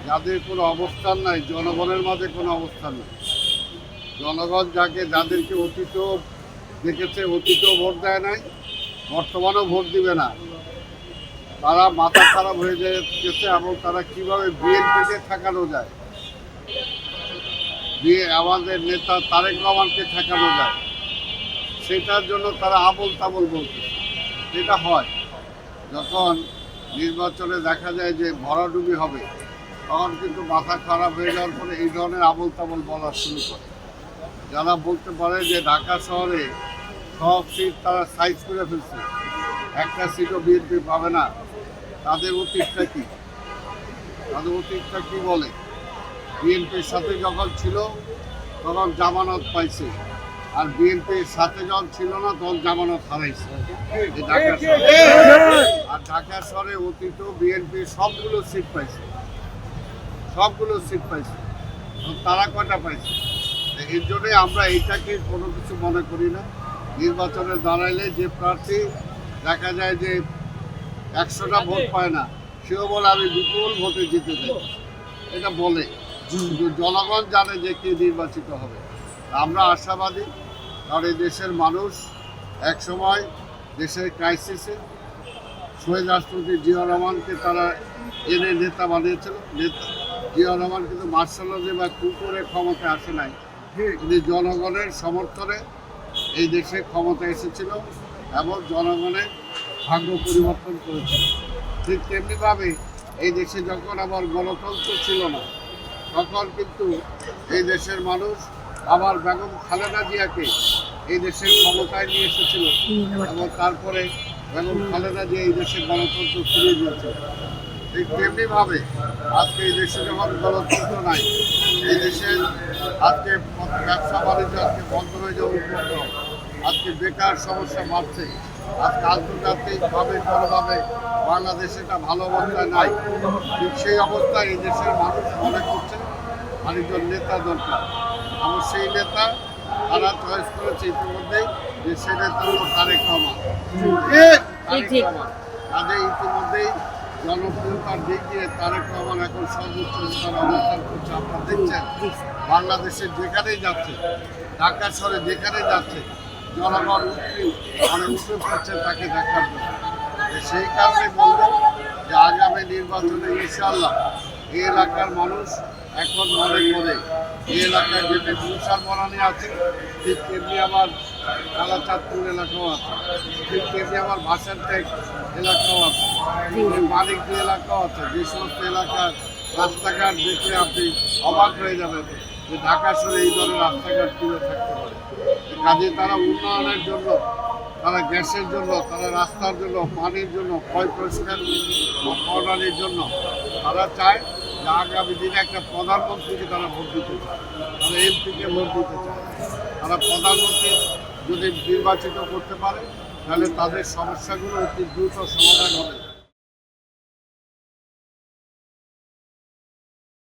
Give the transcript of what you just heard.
যাদের কোনো অবস্থান নাই, জনগণের মাঝে কোনো অবস্থান নেই। জনগণ যাদেরকে অতীতেও দেখেছে, অতীতেও ভোট দেয় নাই, বর্তমানেও ভোট দিবে না, তারা মাথা খারাপ হয়ে গেছে এবং তারা কিভাবে বিএনপিকে ঠেকানো যায়, আমাদের নেতা তারেক রহমানকে ঠেকানো যায়, সেটার জন্য তারা আবোল তাবোল বলছে। যেটা হয় যখন নির্বাচনে দেখা যায় যে ভরাডুবি হবে, তখন কিন্তু মাথা খারাপ হয়ে যাওয়ার পরে এই ধরনের আবোল তাবোল বলা শুরু করে। যারা বলতে পারে যে ঢাকা শহরে সব সিট তারা সাইজ করে ফেলছে, একটা সিটও বিএনপি পাবে না, তাদের অতীতটা কি? তাদের অতীতটা কি বলে? বিএনপির সাথে যখন ছিল তখন জামানত পাইছে, আর বিএনপির সাথে যখন ছিল না তখন জামানত হারাইছে। আর ঢাকা শহরে অতীত বিএনপি সবগুলো সিট পাইছে, সবগুলো সিট পাইছে, তারা কয়টা পাইছে? এর জন্যই আমরা এইটাকে কোনো কিছু মনে করি না। নির্বাচনে দাঁড়াইলে যে প্রার্থী দেখা যায় যে 100টা ভোট পায় না, সেও বলে আমি বিপুল ভোটে জিতে যাই, এটা বলে। জনগণ জানে যে কে নির্বাচিত হবে। আমরা আশাবাদী, কারণ এই দেশের মানুষ একসময় দেশের ক্রাইসিসে শহীদ রাষ্ট্রপতি জিয়াউর রহমানকে তারা এনে নেতা বানিয়েছিল। জিয়াউর রহমান কিন্তু মার্শাল্লাহ বা কুকুরে ক্ষমতায় আসে নাই, তিনি জনগণের সমর্থনে এই দেশে ক্ষমতা এসেছিল এবং জনগণের ভাগ্য পরিবর্তন করেছিল। ঠিক তেমনিভাবে এই দেশে যখন আবার গণতন্ত্র ছিল না, তখন কিন্তু এই দেশের মানুষ আবার বেগম খালেদা জিয়াকে এই দেশের ক্ষমতায় নিয়ে এসেছিল এবং তারপরে বেগম খালেদা জিয়া এই দেশের গণতন্ত্র ফিরিয়ে দিয়েছে। ঠিক তেমনিভাবে আজকে এই দেশে যখন গণতন্ত্র নাই, এই দেশের আজকে ব্যবসা বাণিজ্য আজকে বন্ধ হয়ে যাওয়ার উপক্রম, আজকে বেকার সমস্যা বাড়ছে, আজকে আন্তর্জাতিকভাবে বড়ভাবে বাংলাদেশে একটা ভালো অবস্থায় নাই। ঠিক সেই অবস্থায় এই দেশের মানুষ মনে করছে আরেকজন নেতা দরকার, এবং সেই নেতা তারা চয়েস করেছে ইতিমধ্যেই যে সে নেতা হল তারেক রহমান। কাজে ইতিমধ্যেই জনপ্রিয়তার দিক দিয়ে তারেক রহমান এখন সর্বোচ্চ স্তরে অবস্থান করছে। আপনারা দেখছেন বাংলাদেশের যেখানেই যাচ্ছে, ঢাকা শহরে যেখানেই যাচ্ছে, জনগণ উঠে পড়ছে তাকে দেখার জন্য। সেই কারণে বলবো যে আগামী নির্বাচনে ইনশাআল্লাহ এই এলাকার মানুষ এখন মনে করে এই এলাকায় যেটি গুলশান বনানী আছে, ঠিক তেমনি আমার কালাচাঁদপুর এলাকাও আছে, ঠিক তেমনি আমার ভাষারটেক এলাকাও আছে, মানিকদি এলাকাও আছে। যে সমস্ত এলাকার রাস্তাঘাট দেখলে আপনি অবাক হয়ে যাবেন যে ঢাকা শহরে এই ধরনের রাস্তাঘাট কিনে থাকতে পারে। কাজে তারা উন্নয়নের জন্য, তারা গ্যাসের জন্য, তারা রাস্তার জন্য, পানির জন্য, পয় পরিষ্কার প্রণালীর জন্য তারা চায় যে আগামী দিনে একটা প্রধানমন্ত্রীকে তারা ভোট দিতে চায়, তারা এমপিকে ভোট দিতে চায়। তারা প্রধানমন্ত্রী যদি নির্বাচিত করতে পারে তাহলে তাদের সমস্যাগুলো অতি দ্রুত সমাধান হবে।